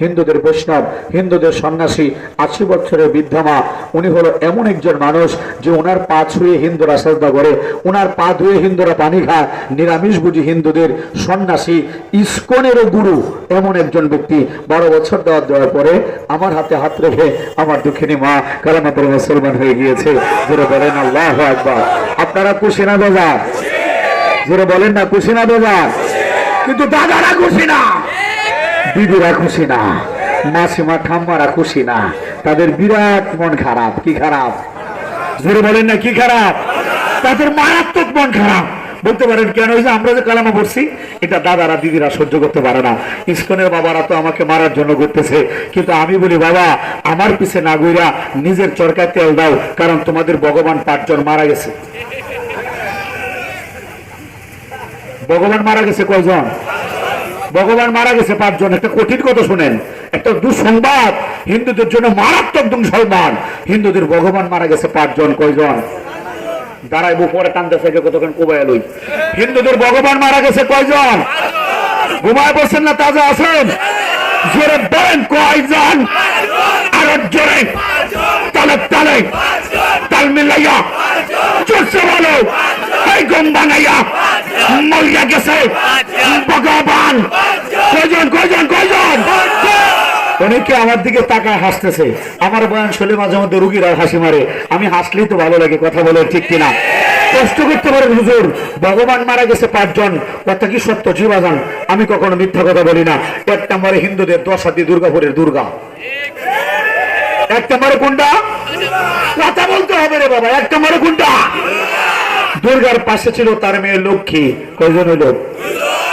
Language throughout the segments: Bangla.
হিন্দুদের বৈষ্ণব, হিন্দুদের সন্ন্যাসী, 80 বছরের বৃদ্ধা মা। উনি হলো এমন একজন মানুষ যে ওনার পা ছুঁয়ে হিন্দুরা শ্রদ্ধা করে, ওনার পা ধুয়ে হিন্দুরা পানি খায়। নিরামিষ বুঝি হিন্দুদের সন্ন্যাসী, ইস্কনেরও গুরু এমন একজন ব্যক্তি। 12 বছর দেওয়ার পরে আমার হাতে হাত রেখে আমার দুঃখিনী মা কালেমা পড়ে মুসলমান হয়ে গিয়েছে। যারা বলেন আল্লাহু আকবার। আপনারা খুশি না দাদা? যারা বলেন না খুশি না দাদা? কিন্তু দাদারা খুশি না, দিদিরা খুশি না, মাসিমা ঠাম্মারা খুশি না। তাদের বিরাট মন খারাপ। কি খারাপ? যারা বলেন না কি খারাপ? তাদের মারাত্মক মন খারাপ। বলতে পারেন কেন? যে আমরা যে কালামা পড়ছি এটা দাদারা দিদিরা সহ্য করতে পারে না। ইস্কনের বাবারা তো আমাকে মারার জন্য করতেছে, কিন্তু আমি বলি বাবা আমার পিছে না গইরা নিজের চরকায় তেল দাও, কারণ তোমাদের ভগবান 5 জন মারা গেছে। ভগবান মারা গেছে কয়জন? ভগবান মারা গেছে 5 জন। একটা কঠিন কথা শুনেন, একটা দুঃসংবাদ, হিন্দুদের জন্য মারাত্মক দুঃসংবাদ। হিন্দুদের ভগবান মারা গেছে 5 জন। কয়জন? দাঁড়াইব পরে টানতে থেকে কতক্ষণ কোবায় লই। হিন্দুদের ভগবান মারা গেছে কয়জন? ঘুমায় বসেন না তাজা আছেন? জোরে বলেন কয়জন? আরো জোরে তালে তালে তাল মিলাইয়া চলছে বলো। এই গম বানাইয়া মরিয়া গেছে ভগবান। কয়জন কয়জন কয়জন? অনেকে আমার দিকে তাকায় হাসতেছে। আমার বয়ান শুনে মাঝে মধ্যে রুগীরা হাসি মারে, আমি হাসলেই তো ভালো লাগে। কথা বলে ঠিক কিনা? কষ্ট করতে পারেন হুজুর, ভগবান মারা গেছে 5 জন। কথা কি সত্য? জি বাজান, আমি কখনো মিথ্যা কথা বলি না। 1 নম্বরে হিন্দুদের 10 হাতি দুর্গাপুরের দুর্গা। 1 নম্বরে কোনটা? কথা বলতে হবে রে বাবা। 1 নম্বরে কোনটা? দুর্গার পাশে ছিল তার মেয়ে লক্ষ্মী। কয়জন হইল?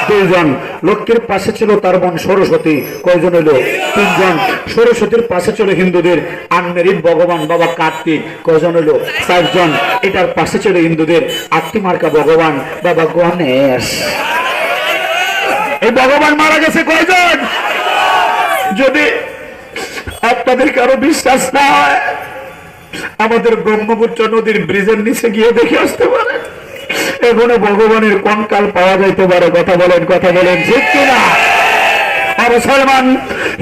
2 জন। লক্ষ্মীর পাশে ছিল তার বোন সরস্বতী। কয়জন হইল? 3 জন। সরস্বতীর পাশে ছিল হিন্দুদের আনমেরিড ভগবান বাবা কার্তিক। কয়জন হইল? 4 জন। এটার পাশে ছিল হিন্দুদের আত্মিমার্কা ভগবান বাবা গণেশ। এই ভগবান মারা গেছে কয়জন? যদি আপনাদের কারো বিশ্বাস না হয় আমাদের ব্রহ্মপুত্র নদীর ব্রিজের নিচে গিয়ে দেখে আসতে পারে। এখনো ভগবানের কঙ্কাল পাওয়া যাইতে পারে। কথা বলেন কথা বলেন ঠিক কিনা? মুসলমান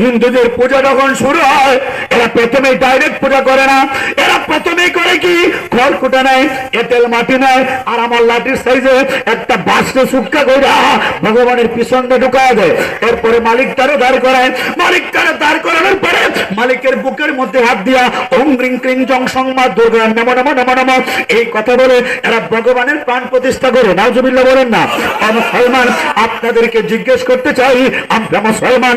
হিন্দুদের পূজা যখন শুরু হয় এরা প্রথমে ডাইরেক্ট পূজা করে না। এরা প্রথমে করে কি? খড়কুটা নেয়, এঁটেল মাটি নেয়, আর আমার লাঠির সাইজে একটা বাঁশকে সুক্কা করে ভগবানের পিছনে ঢুকায় দেয়। এরপরে মালিকটারে দাঁড় করায়। মালিকটারে দাঁড় করানোর পরে মালিকের বুকের মধ্যে হাত দিয়া ওম ক্রিং ক্রিং জং সংমা দুর্গা নমো নমো নমো নমো এই কথা বলে এরা ভগবানের প্রাণ প্রতিষ্ঠা করে। নাউজুবিল্লাহ বলেন না? মুসলমান আপনাদেরকে জিজ্ঞেস করতে চাই, আমরা মুসলমান